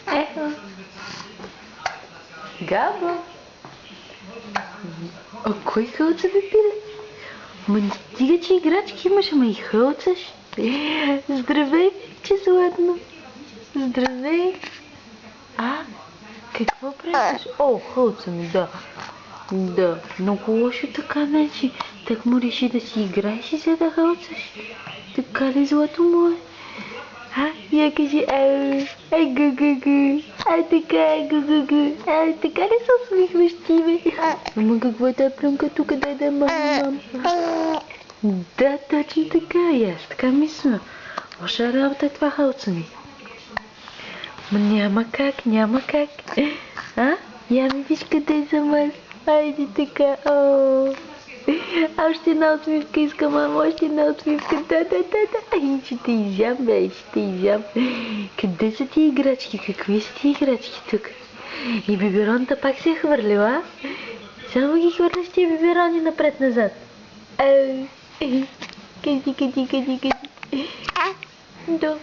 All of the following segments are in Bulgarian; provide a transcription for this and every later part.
Ехо. Габо. А кой хълца бе, пиле? Ма не стига, че играчки имаш, ама и хълцаш. Здравей, че златно. Здравей. Какво правиш? О, хълца ми, да. Да, много лошо така, значи. Так му реши да си играеш и за да хълцаш. Така ли, злато мое? Я кажи, гу-гу-гу. Така, гу-гу-гу. Така ли се усмихваш ти, бе? Ама какво е тази плюнка тук, дай да мам. Да, точно така, и аз така мисля. Лоша работа е това, хълца ми. Ма няма как. Я ми виж къде съм аз. Айде така, още една усмивка искам, още една усмивка. Да. Ай, ще те изям, бе, ще те изям. Къде са ти играчки? Какви са ти играчки тук? И биберонта пак се е хвърлила? Само ги хвърляш тия биберони напред-назад. Къди. Да,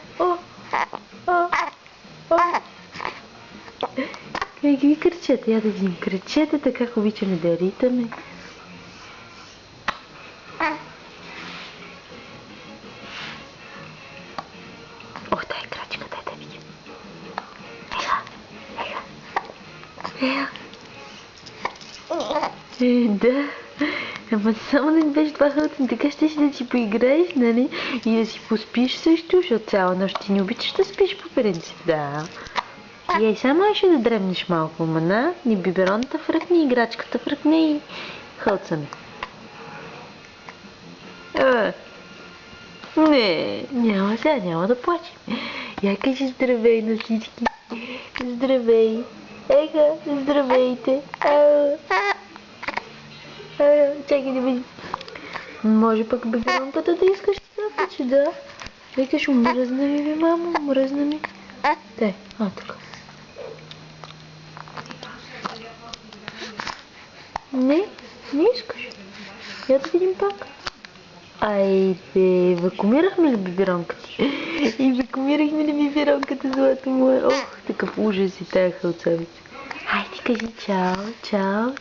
Какви кръчета? Я да видим кръчетата, как обичаме да ритаме. Ох, дай крачка, дай да видим. Да. Ама само да не беше това хълцен, така ще да си поиграеш, нали? И да си поспиш също, защото цяла нощ ти не обичаш да спиш по принцип, да. И ей, само ще да дремнеш малко, мана. Ни биберонта фръкне, играчката фръкне и хълца ми. Не, няма сега, няма да плачем. Я кажи здравей на всички. Здравей. Еха, здравейте. Чакай да видим. Може пък биберонката да искаш да пъче, да. Викаш, мръзна ми, бе, мамо, мръзна ми. Дай, така. Не искаш. Я да видим пак. Айде, вакуумирахме ли биберонката? И вакуумирахме ли биберонката, злато мое? Ох, такъв ужас и тая хълцавица. Хайде, кажи чао.